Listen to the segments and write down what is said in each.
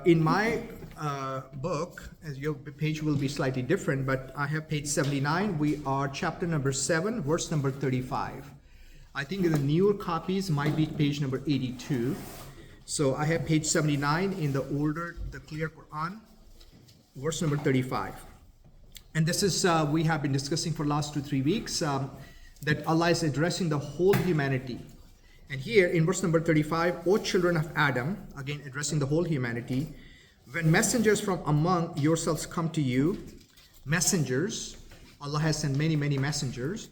In my book, as your page will be slightly different, but I have page 79. We are chapter number 7, verse number 35. I think the newer copies might be page number 82. So I have page 79 in the older, the clear Quran, verse number 35. And this is, we have been discussing for last 2-3 weeks, that Allah is addressing the whole humanity. And here in verse number 35, O children of Adam, again addressing the whole humanity, when messengers from among yourselves come to you, messengers, Allah has sent many, many messengers,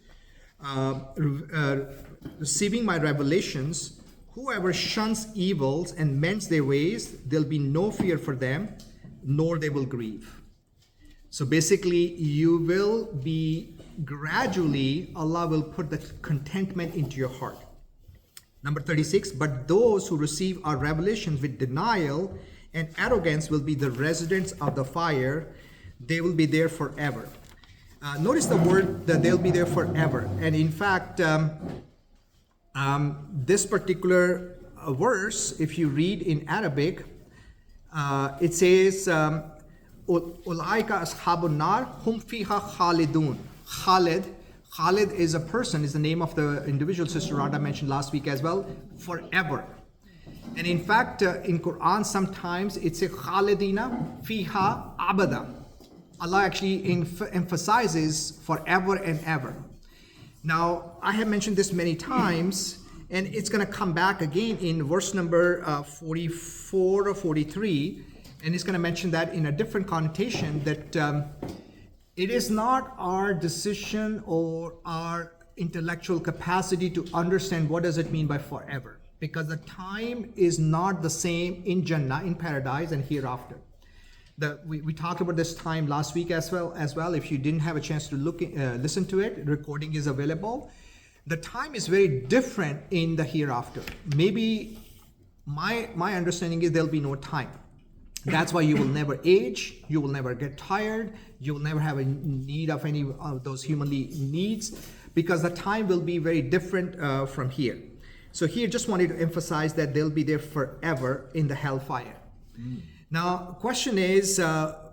receiving my revelations, whoever shuns evils and mends their ways, there'll be no fear for them, nor they will grieve. So basically, you will be gradually, Allah will put the contentment into your heart. Number 36, but those who receive our revelations with denial and arrogance will be the residents of the fire. They will be there forever. Notice the word that they'll be there forever. And in fact, this particular verse, if you read in Arabic, it says, Ulaika ashabun nar hum fiha khalidun. Khalid is a person, is the name of the individual Sister Radha mentioned last week as well, forever. And in fact, in Quran, sometimes it's a Khalidina fiha abada. Allah actually emphasizes forever and ever. Now, I have mentioned this many times, and it's going to come back again in verse number 44 or 43, and it's going to mention that in a different connotation, that it is not our decision or our intellectual capacity to understand what does it mean by forever, because the time is not the same in Jannah, in paradise, and hereafter. We talked about this time last week as well. If you didn't have a chance to listen to it, recording is available. The time is very different in the hereafter. Maybe my understanding is there'll be no time. That's why you will never age, you will never get tired, you will never have a need of any of those humanly needs, because the time will be very different from here. So here just wanted to emphasize that they'll be there forever in the hellfire. Now, question is,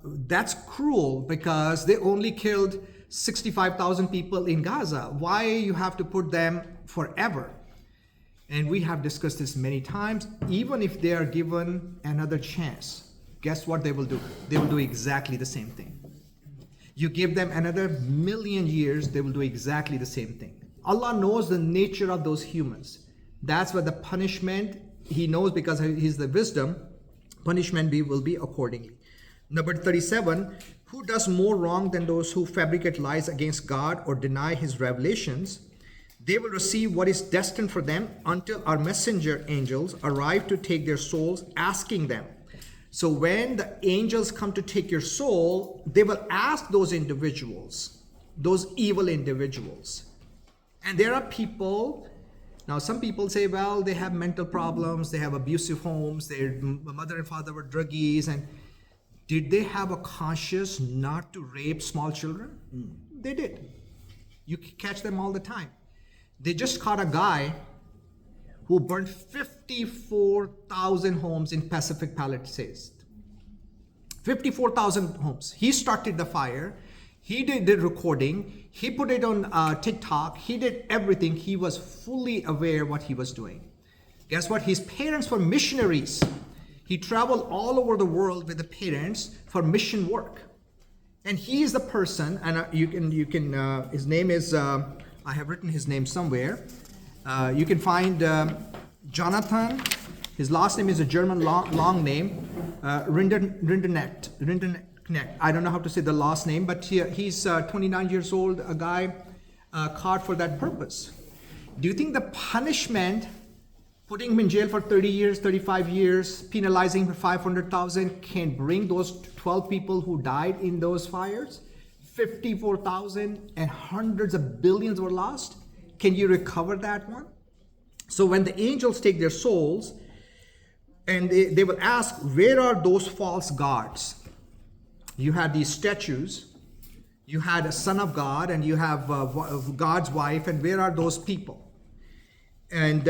that's cruel because they only killed 65,000 people in Gaza. Why you have to put them forever? And we have discussed this many times. Even if they are given another chance, guess what they will do? They will do exactly the same thing. You give them another 1,000,000 years, they will do exactly the same thing. Allah knows the nature of those humans. That's why the punishment, He knows, because He's the wisdom, punishment will be accordingly. Number 37, who does more wrong than those who fabricate lies against God or deny His revelations? They will receive what is destined for them until our messenger angels arrive to take their souls, asking them. So when the angels come to take your soul, they will ask those individuals, those evil individuals. And there are people, now some people say, well, they have mental problems, they have abusive homes, their mother and father were druggies, and did they have a conscience not to rape small children? They did. You catch them all the time. They just caught a guy who burned 54,000 homes in Pacific Palisades. 54,000 homes. He started the fire. He did the recording. He put it on TikTok. He did everything. He was fully aware what he was doing. Guess what? His parents were missionaries. He traveled all over the world with the parents for mission work. And he is the person, and you can his name is, I have written his name somewhere. You can find Jonathan. His last name is a German long name, Rinderknecht. I don't know how to say the last name, but he's 29 years old, a guy caught for that purpose. Do you think the punishment, putting him in jail for 30 years, 35 years, penalizing for 500,000, can bring those 12 people who died in those fires? 54,000 and hundreds of billions were lost. Can you recover that one? So when the angels take their souls, and they will ask, where are those false gods? You had these statues, you had a son of God, and you have God's wife, and where are those people? And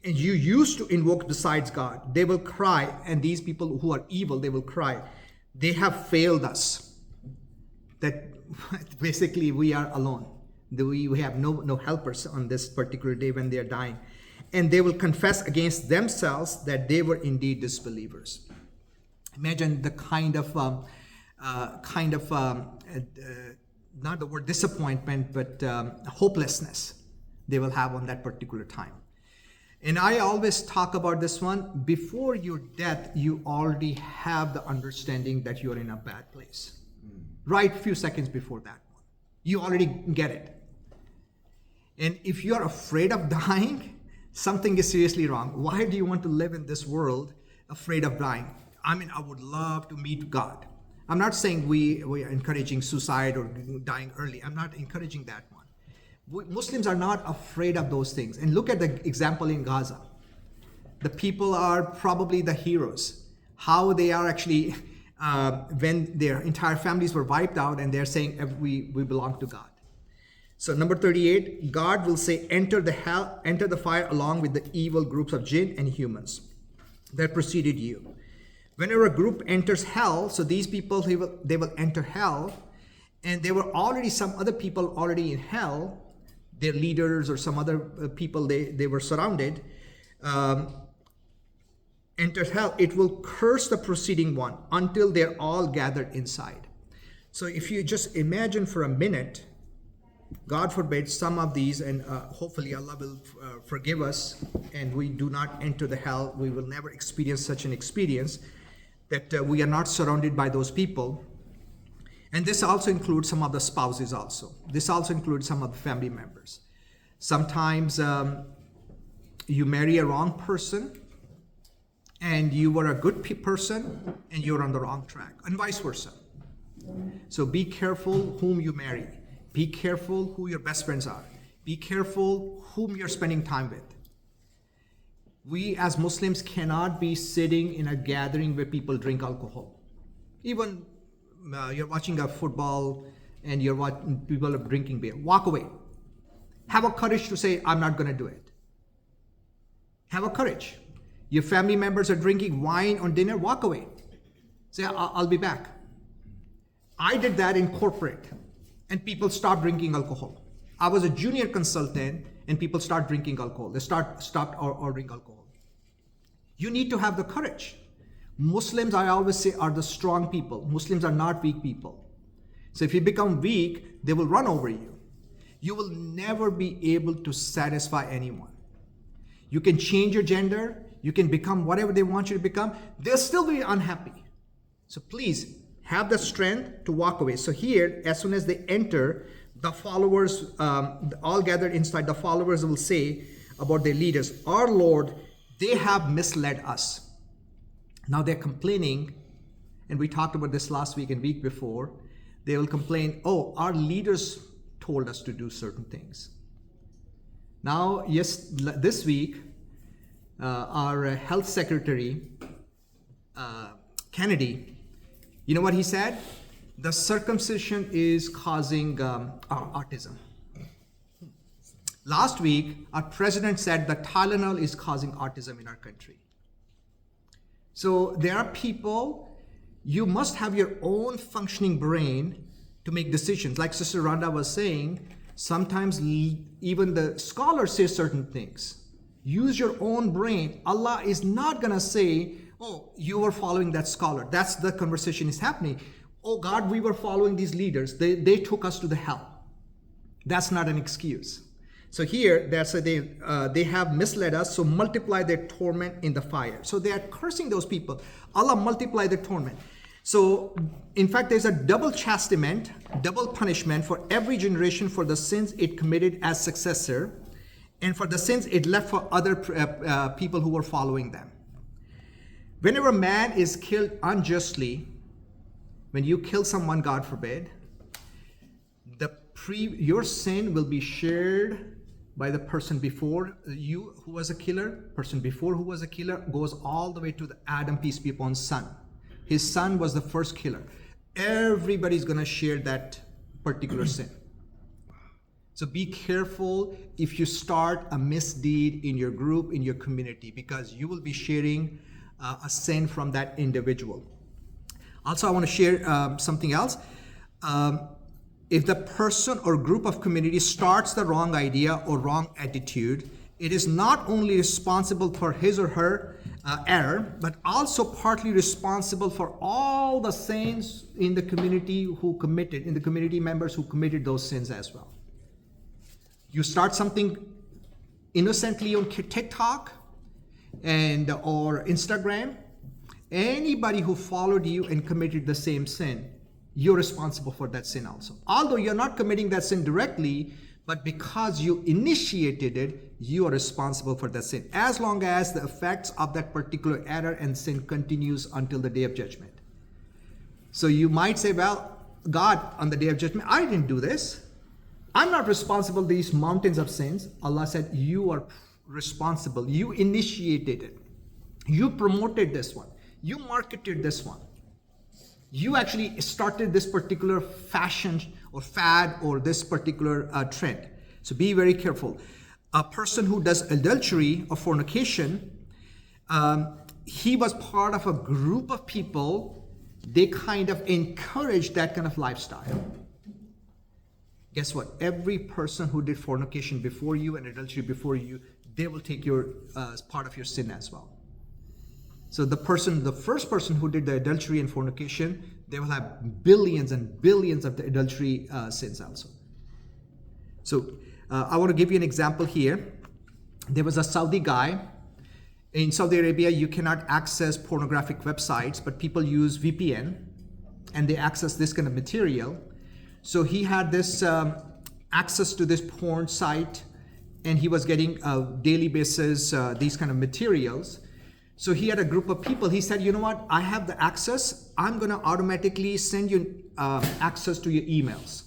and you used to invoke besides God, they will cry, and these people who are evil, they will cry, they have failed us. That basically we are alone. We have no helpers on this particular day when they are dying. And they will confess against themselves that they were indeed disbelievers. Imagine the kind of not the word disappointment, but hopelessness they will have on that particular time. And I always talk about this one. Before your death, you already have the understanding that you're in a bad place. Right, a few seconds before that one. You already get it. And if you're afraid of dying, something is seriously wrong. Why do you want to live in this world afraid of dying? I mean, I would love to meet God. I'm not saying we are encouraging suicide or dying early. I'm not encouraging that one. Muslims are not afraid of those things. And look at the example in Gaza. The people are probably the heroes. How they are actually, when their entire families were wiped out, and they're saying we belong to God. So number 38, God will say, enter the fire along with the evil groups of jinn and humans that preceded you. Whenever a group enters hell, so these people, they will enter hell, and there were already some other people already in hell, their leaders or some other people they were surrounded, enters hell, it will curse the preceding one until they're all gathered inside. So if you just imagine for a minute, God forbid some of these, and hopefully Allah will forgive us and we do not enter the hell, we will never experience such an experience, that we are not surrounded by those people. And this also includes some of the spouses also. This also includes some of the family members. Sometimes you marry a wrong person and you were a good person and you're on the wrong track, and vice versa. So be careful whom you marry. Be careful who your best friends are. Be careful whom you're spending time with. We as Muslims cannot be sitting in a gathering where people drink alcohol. Even you're watching a football and you're watching people are drinking beer. Walk away. Have a courage to say, I'm not going to do it. Have a courage. Your family members are drinking wine on dinner. Walk away. Say, I'll be back. I did that in corporate, and people stopped drinking alcohol. I was a junior consultant, and people start drinking alcohol. They stopped ordering alcohol. You need to have the courage. Muslims, I always say, are the strong people. Muslims are not weak people. So if you become weak, they will run over you. You will never be able to satisfy anyone. You can change your gender. You can become whatever they want you to become. They'll still be unhappy. So please have the strength to walk away. So here, as soon as they enter, the followers, all gathered inside, the followers will say about their leaders, our Lord, they have misled us. Now they're complaining, and we talked about this last week and week before. They will complain, oh, our leaders told us to do certain things. Now, yes, this week, our health secretary, Kennedy, you know what he said? The circumcision is causing autism. Last week, our president said that Tylenol is causing autism in our country. So there are people, you must have your own functioning brain to make decisions. Like Sister Rhonda was saying, sometimes even the scholars say certain things. Use your own brain. Allah is not going to say, oh, you were following that scholar. That's the conversation is happening. Oh God, we were following these leaders. They took us to the hell. That's not an excuse. So here, they have misled us, so multiply their torment in the fire. So they are cursing those people. Allah multiply their torment. So in fact, there's a double chastisement, double punishment for every generation for the sins it committed as successor, and for the sins it left for other people who were following them. Whenever man is killed unjustly, when you kill someone, God forbid, your sin will be shared by the person before you who was a killer. Person before who was a killer goes all the way to the Adam, peace be upon, son. His son was the first killer. Everybody's going to share that particular sin. So be careful if you start a misdeed in your group, in your community, because you will be sharing a sin from that individual. Also, I want to share something else. If the person or group of community starts the wrong idea or wrong attitude, it is not only responsible for his or her error, but also partly responsible for all the sins in the community in the community members who committed those sins as well. You start something innocently on TikTok or Instagram, anybody who followed you and committed the same sin, you're responsible for that sin also. Although you're not committing that sin directly, but because you initiated it, you are responsible for that sin, as long as the effects of that particular error and sin continues until the day of judgment. So you might say, well, God, on the day of judgment, I didn't do this. I'm not responsible for these mountains of sins. Allah said, you are responsible. You initiated it. You promoted this one. You marketed this one. You actually started this particular fashion or fad or this particular trend. So be very careful. A person who does adultery or fornication, he was part of a group of people. They kind of encouraged that kind of lifestyle. Guess what? Every person who did fornication before you and adultery before you, they will take your part of your sin as well. So the first person who did the adultery and fornication, they will have billions and billions of the adultery sins also. So I want to give you an example here. There was a Saudi guy. In Saudi Arabia, you cannot access pornographic websites, but people use VPN and they access this kind of material. So he had this access to this porn site, and he was getting daily basis these kind of materials. So he had a group of people. He said, you know what? I have the access. I'm going to automatically send you access to your emails.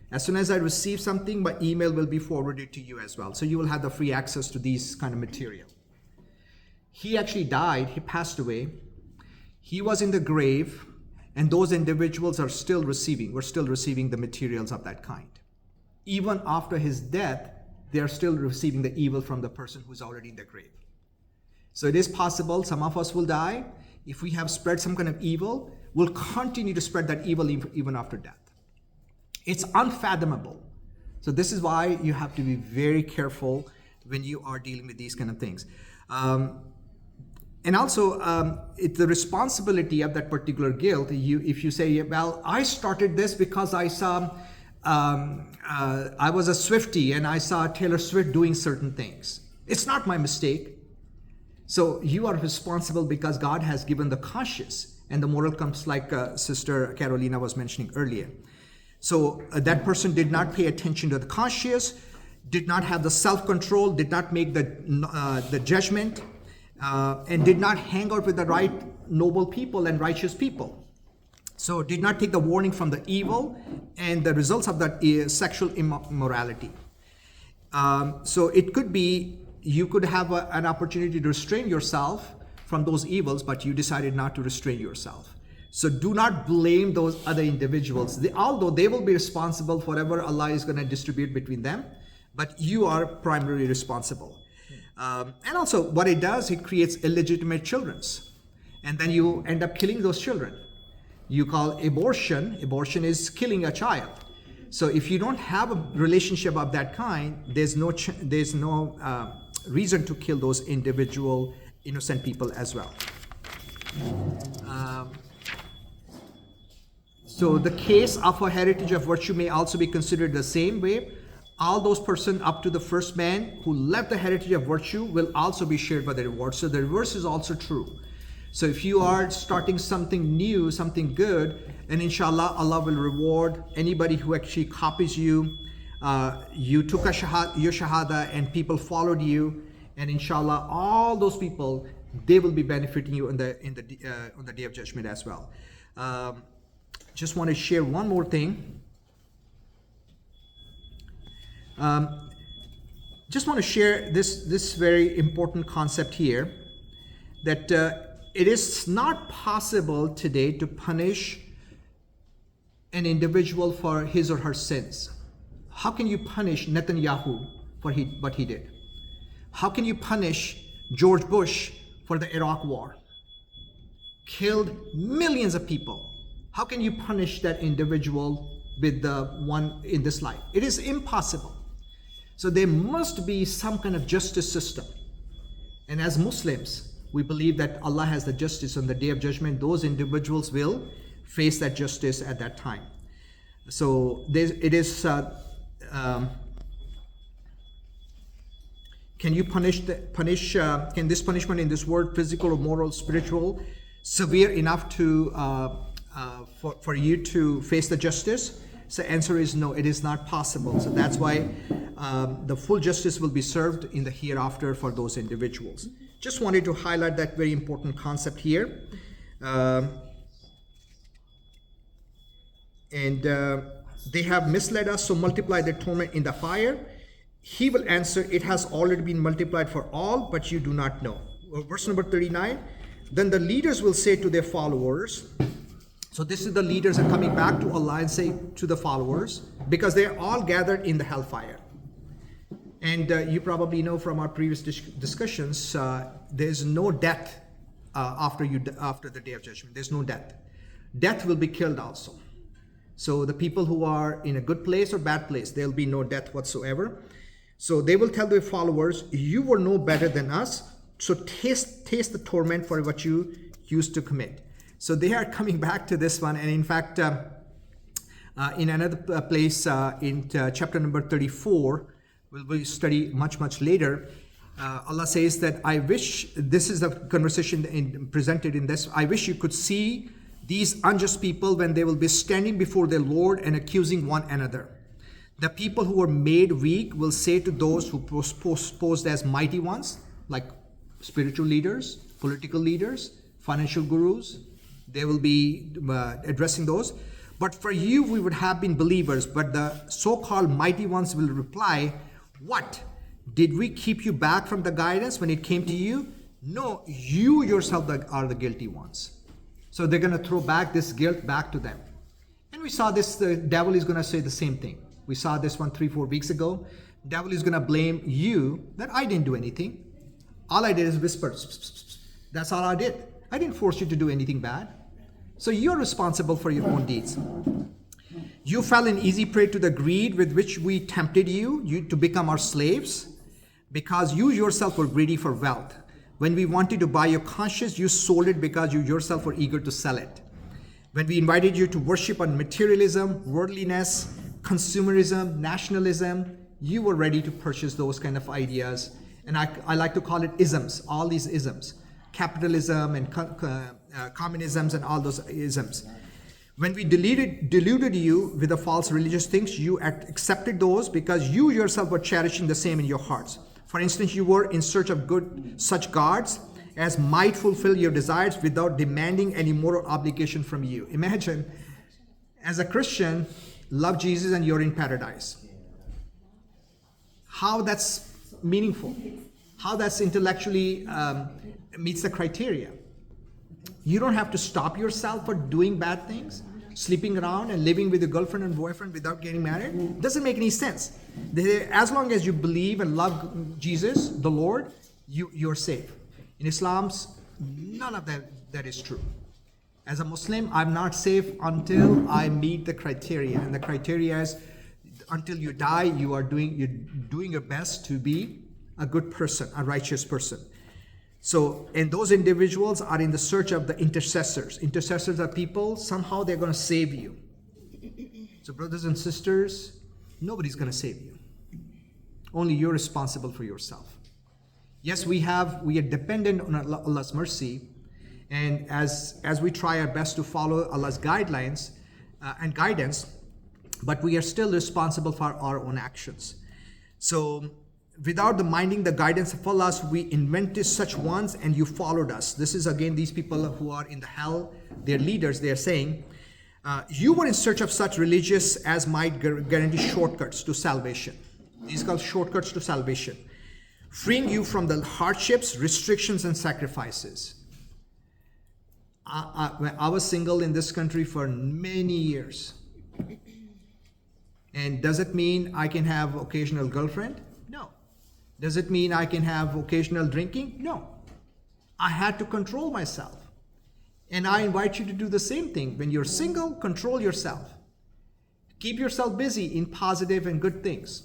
As soon as I receive something, my email will be forwarded to you as well. So you will have the free access to these kind of material. He actually died. He passed away. He was in the grave, and those individuals were still receiving the materials of that kind. Even after his death, they are still receiving the evil from the person who's already in the grave. So it is possible some of us will die. If we have spread some kind of evil, we'll continue to spread that evil even after death. It's unfathomable. So this is why you have to be very careful when you are dealing with these kind of things. And also, it's the responsibility of that particular guilt. If you say, well, I started this because I saw, I was a Swiftie and I saw Taylor Swift doing certain things. It's not my mistake. So you are responsible because God has given the conscience, and the moral comes like Sister Carolina was mentioning earlier. So that person did not pay attention to the conscience, did not have the self-control, did not make the judgment, and did not hang out with the right noble people and righteous people. So did not take the warning from the evil and the results of that sexual immorality. So it could be you could have an opportunity to restrain yourself from those evils, but you decided not to restrain yourself. So do not blame those other individuals. Although they will be responsible for whatever Allah is going to distribute between them, but you are primarily responsible. And also what it does, it creates illegitimate children. And then you end up killing those children. You call abortion is killing a child. So if you don't have a relationship of that kind, there's no reason to kill those individual innocent people as well. So the case of a heritage of virtue may also be considered the same way. All those persons up to the first man who left the heritage of virtue will also be shared by the reward. So the reverse is also true. So if you are starting something new, something good, and inshallah, Allah will reward anybody who actually copies you. You took your shahada and people followed you, and inshallah, all those people, they will be benefiting you on the day of judgment as well. Just want to share one more thing. Just want to share this very important concept here, that it is not possible today to punish an individual for his or her sins. How can you punish Netanyahu for what he did? How can you punish George Bush for the Iraq war? Killed millions of people. How can you punish that individual with the one in this life? It is impossible. So there must be some kind of justice system. And as Muslims, we believe that Allah has the justice on the Day of Judgment. Those individuals will face that justice at that time. So it is, can you can this punishment in this world, physical or moral, spiritual, severe enough to for you to face the justice? So the answer is no, it is not possible. So that's why the full justice will be served in the hereafter for those individuals. Just wanted to highlight that very important concept here. They have misled us, so multiply their torment in the fire. He will answer, it has already been multiplied for all, but you do not know. Verse number 39, then the leaders will say to their followers, so this is the leaders are coming back to Allah and say to the followers, because they are all gathered in the hellfire. And you probably know from our previous discussions, there's no death after the Day of Judgment. There's no death. Death will be killed also. So the people who are in a good place or bad place, there'll be no death whatsoever. So they will tell their followers, you were no better than us, so taste the torment for what you used to commit. So they are coming back to this one. And in fact, in another place, in chapter number 34, we'll study much later, Allah says that I wish, this is the conversation presented in this, I wish you could see these unjust people when they will be standing before their Lord and accusing one another. The people who were made weak will say to those who posed as mighty ones, like spiritual leaders, political leaders, financial gurus, they will be addressing those. But for you, we would have been believers. But the so-called mighty ones will reply, what? Did we keep you back from the guidance when it came to you? No, you yourself are the guilty ones. So they're going to throw back this guilt back to them. And we saw this, the devil is going to say the same thing. We saw this one 3-4 weeks ago. Devil is going to blame you that I didn't do anything. All I did is whisper. That's all I did. I didn't force you to do anything bad. So you're responsible for your own deeds. You fell in easy prey to the greed with which we tempted you to become our slaves, because you yourself were greedy for wealth. When we wanted to buy your conscience, you sold it because you yourself were eager to sell it. When we invited you to worship on materialism, worldliness, consumerism, nationalism, you were ready to purchase those kind of ideas. And I like to call it isms, all these isms. Capitalism and communisms and all those isms. When we deluded you with the false religious things, you accepted those because you yourself were cherishing the same in your hearts. For instance, you were in search of such gods as might fulfill your desires without demanding any moral obligation from you. Imagine, as a Christian, love Jesus and you're in paradise. How that's meaningful. How that's intellectually meets the criteria. You don't have to stop yourself for doing bad things, sleeping around and living with your girlfriend and boyfriend without getting married. Doesn't make any sense. As long as you believe and love Jesus, the Lord, you're safe. In Islam, none of that is true. As a Muslim, I'm not safe until I meet the criteria. And the criteria is until you die, you're doing your best to be a good person, a righteous person. So, and those individuals are in the search of the intercessors. Intercessors are people, somehow they're going to save you. So brothers and sisters, nobody's going to save you. Only you're responsible for yourself. Yes, we are dependent on Allah's mercy. And as we try our best to follow Allah's guidelines and guidance, but we are still responsible for our own actions. So, without minding the guidance of Allah, we invented such ones and you followed us. This is again these people who are in the hell, their leaders, they are saying, you were in search of such religious as might guarantee shortcuts to salvation. These are called shortcuts to salvation. Freeing you from the hardships, restrictions, and sacrifices. I was single in this country for many years. And does it mean I can have occasional girlfriend? No. Does it mean I can have occasional drinking? No. I had to control myself. And I invite you to do the same thing. When you're single, control yourself. Keep yourself busy in positive and good things.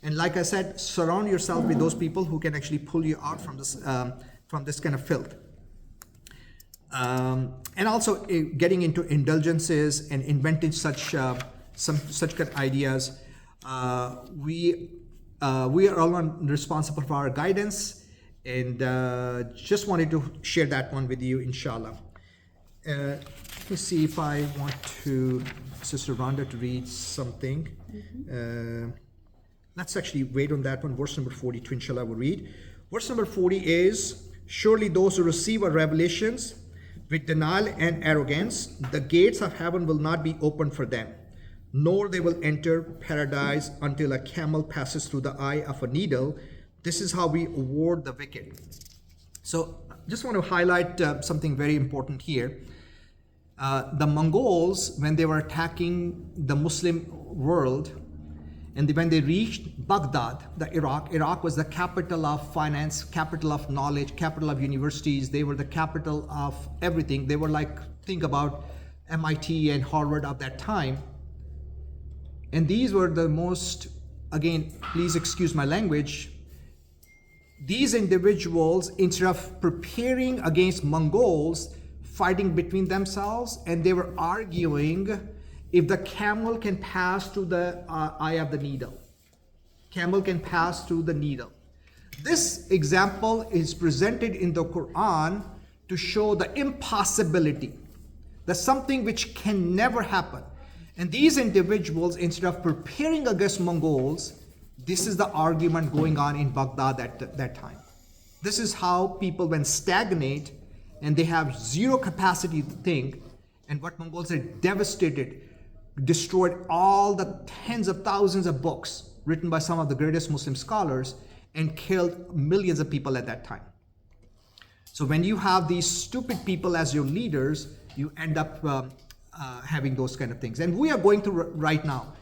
And like I said, surround yourself with those people who can actually pull you out from this kind of filth. And also getting into indulgences and inventing such kind of ideas. We are all responsible for our guidance, and just wanted to share that one with you, inshallah. Let me see if I want to Sister Rhonda to read something. Let's actually wait on that one. Verse number 42, inshallah, we'll read. Verse number 40 is, surely those who receive our revelations with denial and arrogance, the gates of heaven will not be opened for them, nor they will enter paradise until a camel passes through the eye of a needle. This is how we award the wicked. So just want to highlight something very important here. The Mongols, when they were attacking the Muslim world, and when they reached Baghdad, Iraq was the capital of finance, capital of knowledge, capital of universities. They were the capital of everything. They were like, think about MIT and Harvard of that time. And these were the most, again, please excuse my language, these individuals, instead of preparing against Mongols, fighting between themselves, and they were arguing if the camel can pass through the eye of the needle. Camel can pass through the needle. This example is presented in the Quran to show the impossibility, that something which can never happen. And these individuals, instead of preparing against Mongols, this is the argument going on in Baghdad at that time. This is how people, when stagnate and they have zero capacity to think, and what Mongols had devastated, destroyed all the tens of thousands of books written by some of the greatest Muslim scholars and killed millions of people at that time. So when you have these stupid people as your leaders, you end up having those kind of things. And we are going through right now.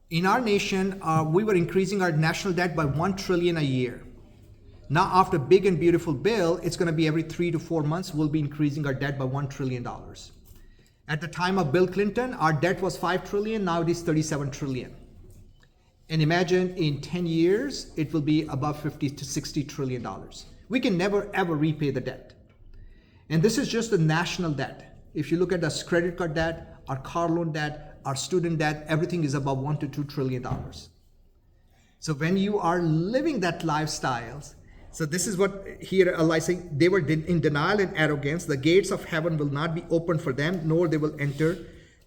In our nation, we were increasing our national debt by $1 trillion a year. Now, after big and beautiful bill, it's going to be every 3 to 4 months, we'll be increasing our debt by $1 trillion. At the time of Bill Clinton, our debt was $5 trillion, now it is $37 trillion. And imagine in 10 years, it will be above $50 to $60 trillion. We can never ever repay the debt. And this is just the national debt. If you look at the credit card debt, our car loan debt, our student debt, everything is above $1 to $2 trillion. So when you are living that lifestyle, so this is what here Allah is saying, they were in denial and arrogance. The gates of heaven will not be opened for them, nor they will enter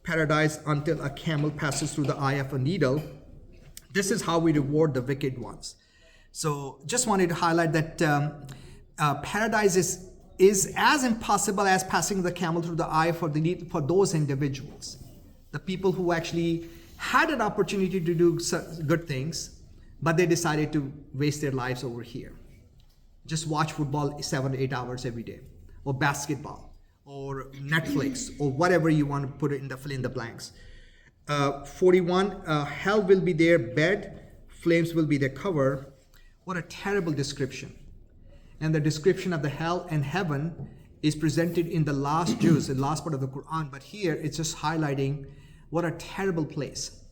paradise until a camel passes through the eye of a needle. This is how we reward the wicked ones. So just wanted to highlight that paradise is as impossible as passing the camel through the eye for those individuals. The people who actually had an opportunity to do good things, but they decided to waste their lives over here. Just watch football 7 to 8 hours every day, or basketball, or Netflix, or whatever you want to put it in the fill in the blanks. 41, hell will be their bed, flames will be their cover. What a terrible description. And the description of the hell and heaven is presented in the last juz, the last part of the Quran, but here it's just highlighting what a terrible place.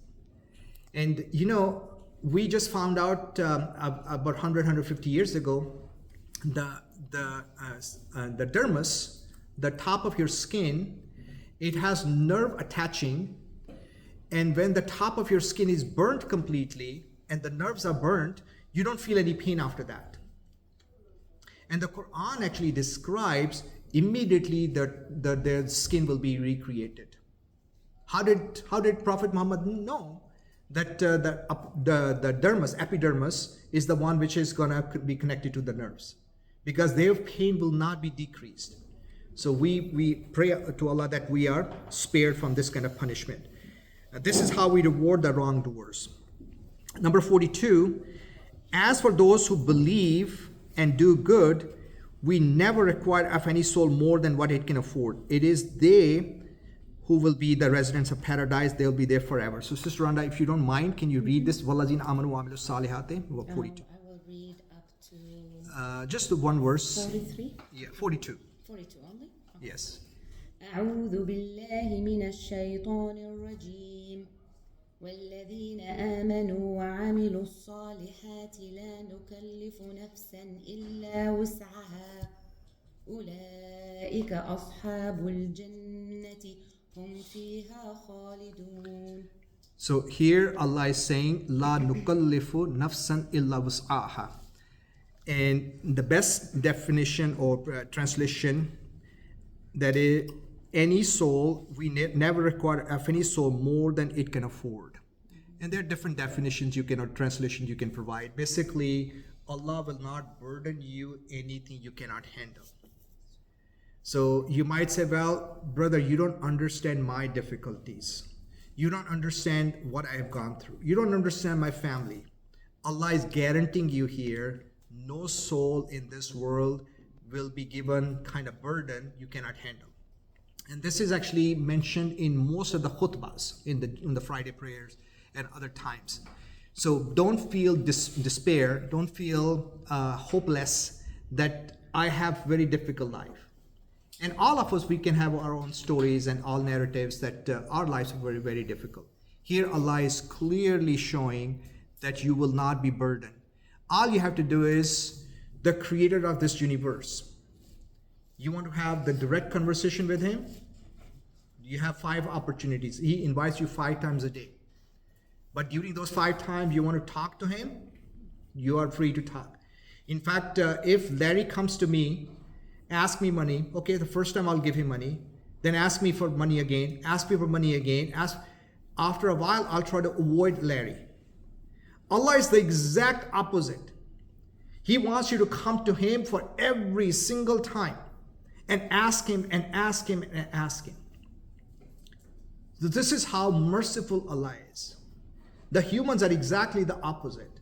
And you know, we just found out about 100, 150 years ago, the dermis, the top of your skin, it has nerve attaching, and when the top of your skin is burnt completely and the nerves are burnt, you don't feel any pain after that. And the Quran actually describes immediately that their skin will be recreated. How did Prophet Muhammad know that the dermis, epidermis, is the one which is going to be connected to the nerves? Because their pain will not be decreased. So we pray to Allah that we are spared from this kind of punishment. This is how we reward the wrongdoers. Number 42, as for those who believe and do good, we never require of any soul more than what it can afford. It is they who will be the residents of paradise. They'll be there forever. So Sister Rhonda, if you don't mind, can you read this? وَالَّذِينَ آمَنُوا وَعَمِلُوا الصَّالِحَاتِ 42. I will read up to Just the one verse. 43. Yeah, 42. 42 only? Okay. Yes. أعوذ بالله من الشيطان الرجيم والذين آمنوا وعملوا الصالحات لا نكلف نفسا إلا وسعها أولئك أصحاب الجنة هم فيها خالدون. So here Allah is saying, La nukallifu nafsan illa wus'aha. And the best definition or translation, that is, any soul, we never require of any soul more than it can afford. And there are different definitions you can, or translations you can provide. Basically, Allah will not burden you anything you cannot handle. So you might say, well, brother, you don't understand my difficulties. You don't understand what I have gone through. You don't understand my family. Allah is guaranteeing you here, no soul in this world will be given kind of burden you cannot handle. And this is actually mentioned in most of the khutbahs, in the Friday prayers and other times. So don't feel despair, don't feel hopeless that I have very difficult life. And all of us, we can have our own stories and all narratives that our lives are very, very difficult. Here Allah is clearly showing that you will not be burdened. All you have to do is the creator of this universe. You want to have the direct conversation with him? You have 5 opportunities. He invites you 5 times a day. But during those 5 times you want to talk to him, you are free to talk. In fact, if Larry comes to me, ask me money, okay, the first time I'll give him money, then ask me for money again, ask me for money again, after a while I'll try to avoid Larry. Allah is the exact opposite. He wants you to come to him for every single time and ask him and ask him and ask him. So this is how merciful Allah is. The humans are exactly the opposite.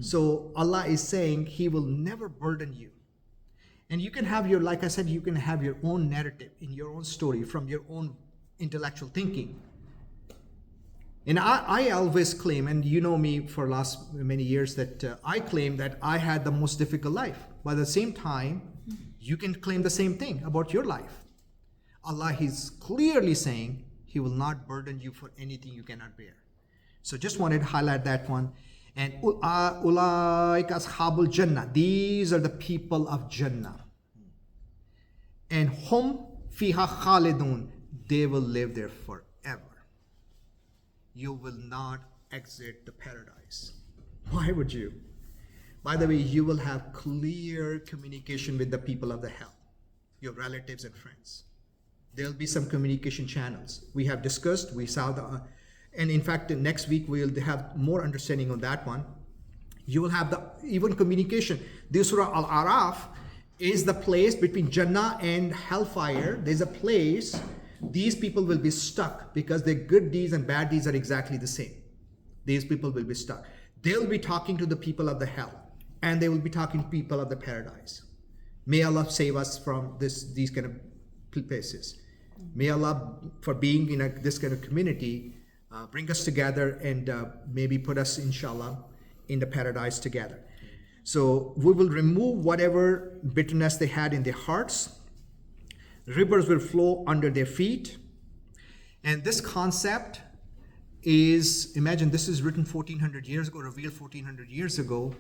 So Allah is saying he will never burden you. And you can have your, like I said, you can have your own narrative in your own story from your own intellectual thinking. And I always claim, and you know me for last many years, that I claim that I had the most difficult life. But at the same time, you can claim the same thing about your life. Allah is clearly saying he will not burden you for anything you cannot bear. So just wanted to highlight that one. And ulaika ashabul jannah, these are the people of Jannah. And hum fiha khalidun, they will live there forever. You will not exit the paradise. Why would you? By the way, you will have clear communication with the people of the hell, your relatives and friends. There'll be some communication channels. We have discussed, we saw and in fact, next week we'll have more understanding on that one. You will have even communication. This Surah Al-Araf is the place between Jannah and hellfire. There's a place. These people will be stuck because their good deeds and bad deeds are exactly the same. These people will be stuck. They'll be talking to the people of the hell, and they will be talking to people of the paradise. May Allah save us from these kind of places. May Allah, for being in this kind of community, bring us together and maybe put us, inshallah, in the paradise together. So we will remove whatever bitterness they had in their hearts. Rivers will flow under their feet. And this concept is, imagine this is written 1400 years ago, revealed 1400 years ago.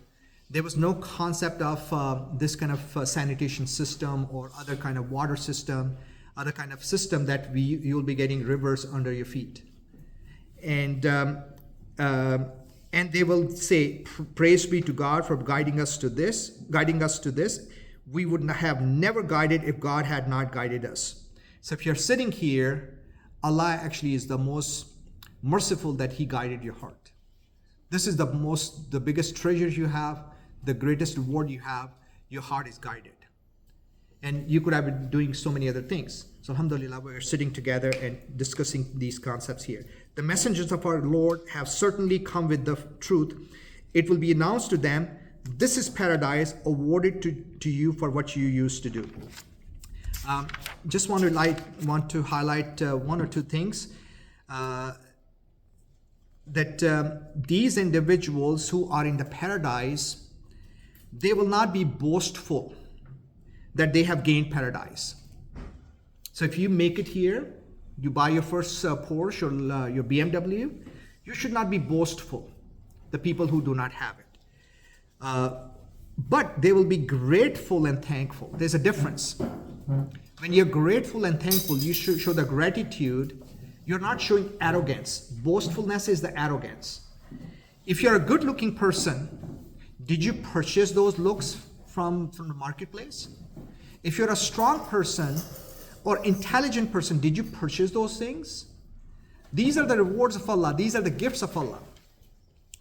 There was no concept of this kind of sanitation system or other kind of water system, other kind of system that you'll be getting rivers under your feet. And they will say, praise be to God for guiding us to this. We would have never guided if God had not guided us. So if you're sitting here, Allah actually is the most merciful that he guided your heart. This is the biggest treasure you have, the greatest reward you have. Your heart is guided. And you could have been doing so many other things. So alhamdulillah, we're sitting together and discussing these concepts here. The messengers of our Lord have certainly come with the truth. It will be announced to them, this is paradise awarded to you for what you used to do. Just want to highlight one or two things. That these individuals who are in the paradise, they will not be boastful that they have gained paradise. So if you make it here, you buy your first Porsche or your BMW, you should not be boastful, the people who do not have it. But they will be grateful and thankful. There's a difference. When you're grateful and thankful, you should show the gratitude. You're not showing arrogance. Boastfulness is the arrogance. If you're a good-looking person, did you purchase those looks from the marketplace? If you're a strong person or intelligent person, did you purchase those things? These are the rewards of Allah. These are the gifts of Allah.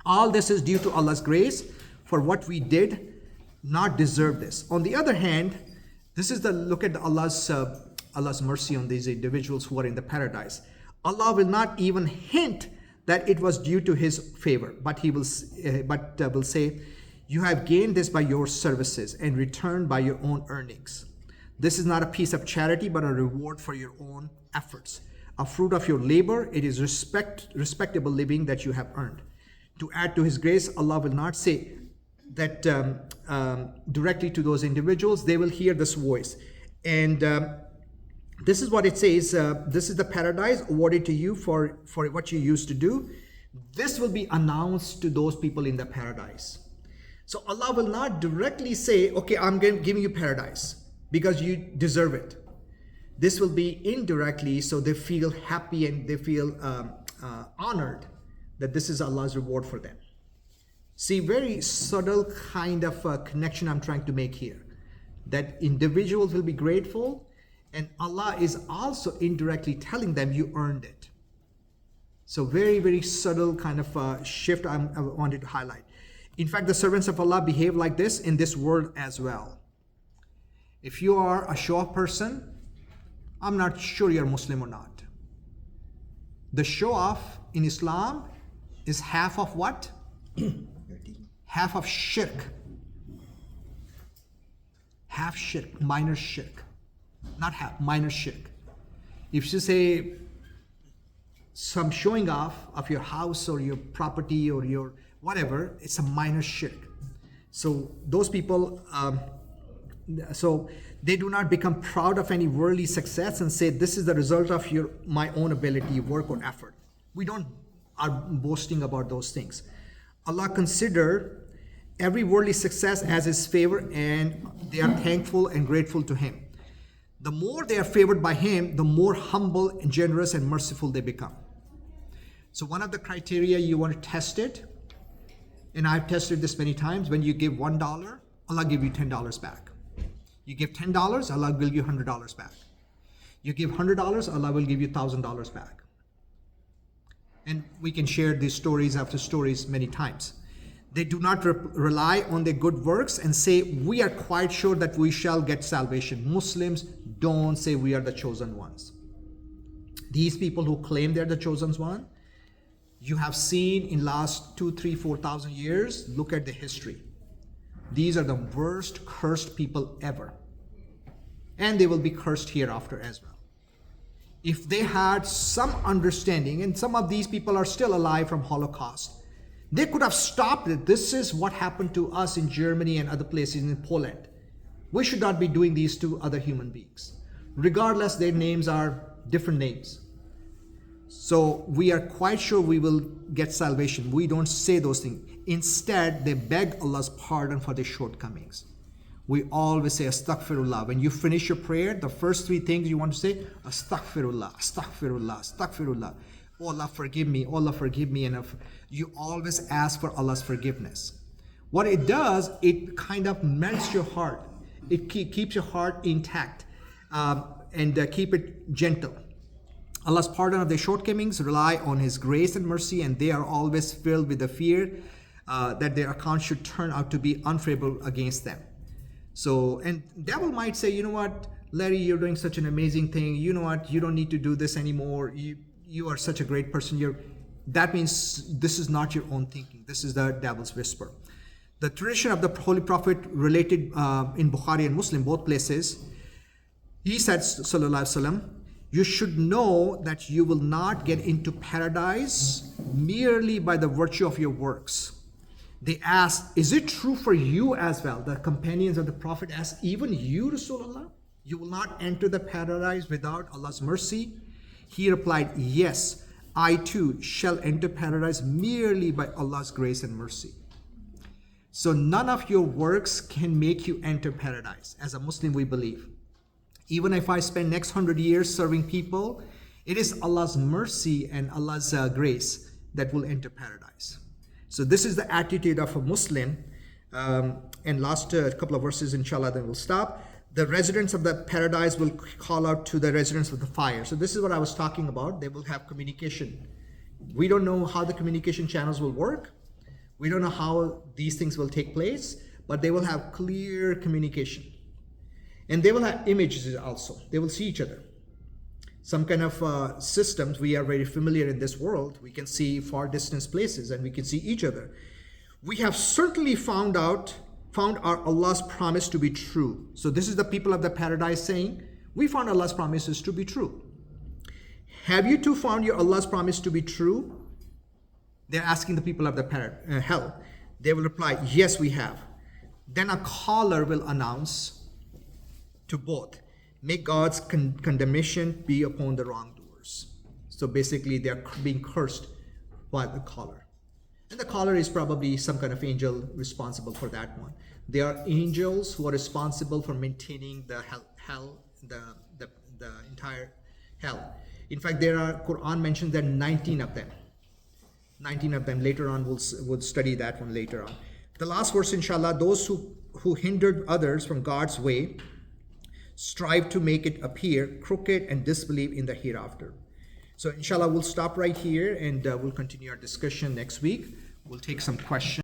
All this is due to Allah's grace for what we did not deserve this. On the other hand, this is the look at Allah's mercy on these individuals who are in the paradise. Allah will not even hint that it was due to His favor, but He will say, "You have gained this by your services and returned by your own earnings. This is not a piece of charity, but a reward for your own efforts. A fruit of your labor, it is respectable living that you have earned." To add to His grace, Allah will not say that directly to those individuals. They will hear this voice. And this is what it says. This is the paradise awarded to you for what you used to do. This will be announced to those people in the paradise. So Allah will not directly say, "Okay, I'm giving you paradise because you deserve it." This will be indirectly, so they feel happy and they feel honored that this is Allah's reward for them. See, very subtle kind of connection I'm trying to make here. That individuals will be grateful, and Allah is also indirectly telling them you earned it. So very, very subtle kind of shift I wanted to highlight. In fact, the servants of Allah behave like this in this world as well. If you are a show-off person, I'm not sure you're Muslim or not. The show-off in Islam is half of what? Half of shirk. Half shirk, minor shirk. Not half, minor shirk. If you say some showing off of your house or your property or your whatever, it's a minor shirk. So those people, so they do not become proud of any worldly success and say this is the result of my own ability, work or effort. We don't are boasting about those things. Allah consider every worldly success as His favor, and they are thankful and grateful to Him. The more they are favored by Him, the more humble and generous and merciful they become. So one of the criteria you want to test it, and I've tested this many times, when you give $1, Allah give you $10 back. You give $10, Allah will give you $100 back. You give $100, Allah will give you $1,000 back. And we can share these stories after stories many times. They do not rely on their good works and say, we are quite sure that we shall get salvation. Muslims don't say we are the chosen ones. These people who claim they're the chosen one, you have seen in last 2, 3, 4,000 years, look at the history. These are the worst cursed people ever. And they will be cursed hereafter as well. If they had some understanding, and some of these people are still alive from Holocaust, they could have stopped it. This is what happened to us in Germany and other places in Poland. We should not be doing these to other human beings. Regardless, their names are different names. So we are quite sure we will get salvation. We don't say those things. Instead, they beg Allah's pardon for their shortcomings. We always say astaghfirullah. When you finish your prayer, the first 3 things you want to say, astaghfirullah, astaghfirullah, astaghfirullah. Oh Allah, forgive me. Oh Allah, forgive me. And you always ask for Allah's forgiveness. What it does, it kind of melts your heart. It keeps your heart intact and keep it gentle. Allah's pardon of their shortcomings rely on His grace and mercy, and they are always filled with the fear that their account should turn out to be unfavorable against them. So, and devil might say, you know what, Larry, you're doing such an amazing thing. You know what, you don't need to do this anymore. You are such a great person. That means this is not your own thinking. This is the devil's whisper. The tradition of the Holy Prophet related in Bukhari and Muslim, both places, He said, sallallahu alaihi wasallam, you should know that you will not get into paradise merely by the virtue of your works. They asked, is it true for you as well? The companions of the Prophet asked, even you, Rasulullah, you will not enter the paradise without Allah's mercy? He replied, yes, I too shall enter paradise merely by Allah's grace and mercy. So none of your works can make you enter paradise. As a Muslim, we believe. Even if I spend next 100 years serving people, it is Allah's mercy and Allah's grace that will enter paradise. So this is the attitude of a Muslim. And last couple of verses, inshallah, then we'll stop. The residents of the paradise will call out to the residents of the fire. So this is what I was talking about. They will have communication. We don't know how the communication channels will work. We don't know how these things will take place, but they will have clear communication. And they will have images also. They will see each other. Some kind of systems, we are very familiar in this world. We can see far distance places and we can see each other. We have certainly found our Allah's promise to be true. So this is the people of the paradise saying, we found Allah's promises to be true. Have you too found your Allah's promise to be true? They're asking the people of the hell. They will reply, yes, we have. Then a caller will announce to both, may God's condemnation be upon the wrongdoers. So basically they're being cursed by the caller. And the caller is probably some kind of angel responsible for that one. There are angels who are responsible for maintaining the the entire hell. In fact, Quran mentions that 19 of them. 19 of them. Later on, we'll study that one later on. The last verse, inshallah, those who hindered others from God's way strive to make it appear crooked and disbelieve in the hereafter. So inshallah, we'll stop right here and we'll continue our discussion next week. We'll take some questions.